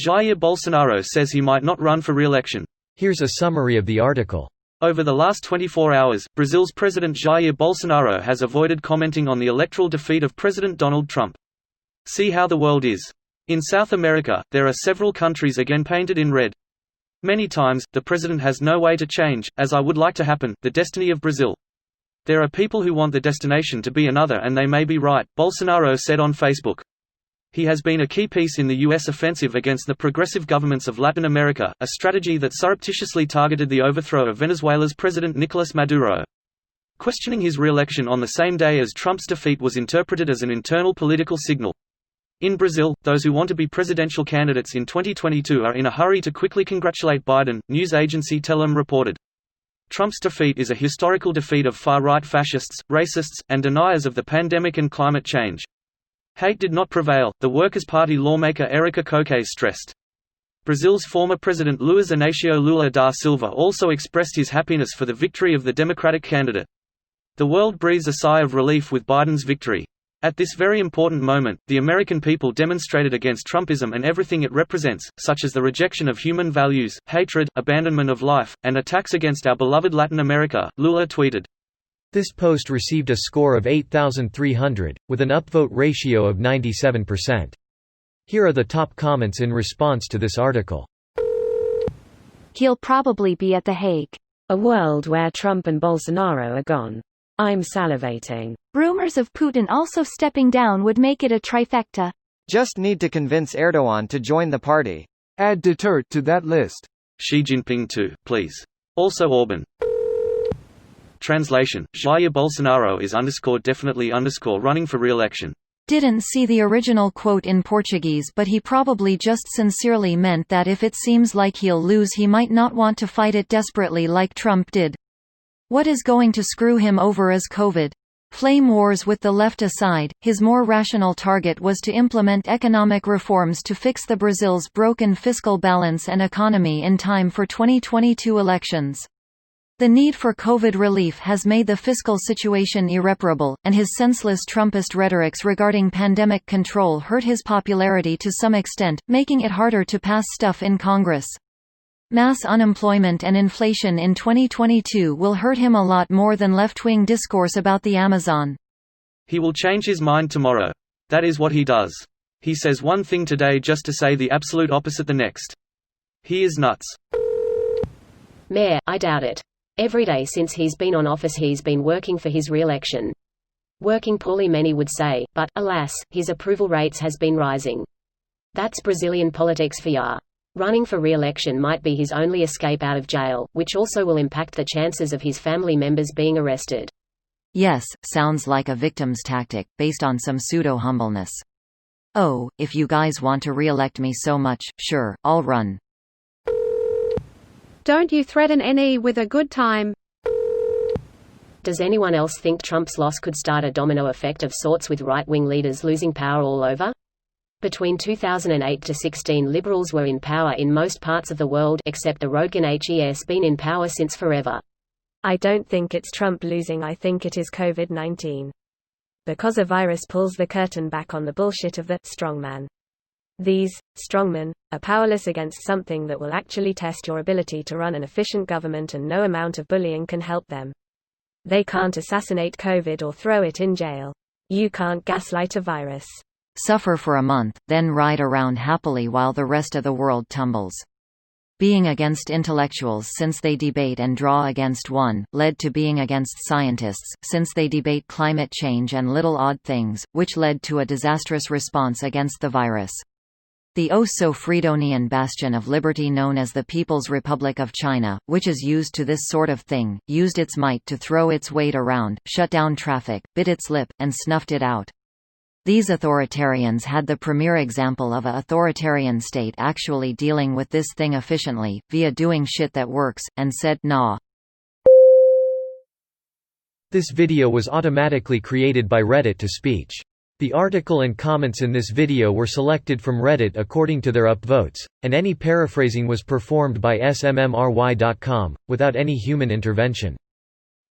Jair Bolsonaro says he might not run for re-election. Here's a summary of the article. Over the last 24 hours, Brazil's President Jair Bolsonaro has avoided commenting on the electoral defeat of President Donald Trump. See how the world is. In South America, there are several countries again painted in red. Many times, the president has no way to change, as I would like to happen, the destiny of Brazil. There are people who want the destination to be another, and they may be right, Bolsonaro said on Facebook. He has been a key piece in the U.S. offensive against the progressive governments of Latin America, a strategy that surreptitiously targeted the overthrow of Venezuela's President Nicolas Maduro. Questioning his re-election on the same day as Trump's defeat was interpreted as an internal political signal. In Brazil, those who want to be presidential candidates in 2022 are in a hurry to quickly congratulate Biden, news agency Telem reported. Trump's defeat is a historical defeat of far-right fascists, racists, and deniers of the pandemic and climate change. Hate did not prevail, the Workers' Party lawmaker Érica Coque stressed. Brazil's former president Luiz Inácio Lula da Silva also expressed his happiness for the victory of the Democratic candidate. The world breathes a sigh of relief with Biden's victory. At this very important moment, the American people demonstrated against Trumpism and everything it represents, such as the rejection of human values, hatred, abandonment of life, and attacks against our beloved Latin America, Lula tweeted. This post received a score of 8,300, with an upvote ratio of 97%. Here are the top comments in response to this article. He'll probably be at The Hague. A world where Trump and Bolsonaro are gone. I'm salivating. Rumors of Putin also stepping down would make it a trifecta. Just need to convince Erdogan to join the party. Add Duterte to that list. Xi Jinping too, please. Also Orban. Translation: Jair Bolsonaro is _definitely running for re-election. Didn't see the original quote in Portuguese, but he probably just sincerely meant that if it seems like he'll lose he might not want to fight it desperately like Trump did. What is going to screw him over is COVID. Flame wars with the left aside, his more rational target was to implement economic reforms to fix the Brazil's broken fiscal balance and economy in time for 2022 elections. The need for COVID relief has made the fiscal situation irreparable, and his senseless Trumpist rhetorics regarding pandemic control hurt his popularity to some extent, making it harder to pass stuff in Congress. Mass unemployment and inflation in 2022 will hurt him a lot more than left-wing discourse about the Amazon. He will change his mind tomorrow. That is what he does. He says one thing today just to say the absolute opposite the next. He is nuts. Mayor, I doubt it. Every day since he's been on office he's been working for his re-election. Working poorly many would say, but, alas, his approval rates has been rising. That's Brazilian politics for ya. Running for re-election might be his only escape out of jail, which also will impact the chances of his family members being arrested. Yes, sounds like a victim's tactic, based on some pseudo-humbleness. Oh, if you guys want to re-elect me so much, sure, I'll run. Don't you threaten any with a good time. Does anyone else think Trump's loss could start a domino effect of sorts with right-wing leaders losing power all over? Between 2008 to 16 liberals were in power in most parts of the world except the Rogan HES been in power since forever. I don't think it's Trump losing, I think it is COVID-19. Because a virus pulls the curtain back on the bullshit of the strongman. These strongmen are powerless against something that will actually test your ability to run an efficient government, and no amount of bullying can help them. They can't assassinate COVID or throw it in jail. You can't gaslight a virus. Suffer for a month, then ride around happily while the rest of the world tumbles. Being against intellectuals since they debate and draw against one, led to being against scientists, since they debate climate change and little odd things, which led to a disastrous response against the virus. The oh-so-Freedonian bastion of liberty known as the People's Republic of China, which is used to this sort of thing, used its might to throw its weight around, shut down traffic, bit its lip, and snuffed it out. These authoritarians had the premier example of a authoritarian state actually dealing with this thing efficiently, via doing shit that works, and said, nah. This video was automatically created by Reddit to speech. The article and comments in this video were selected from Reddit according to their upvotes, and any paraphrasing was performed by smmry.com, without any human intervention.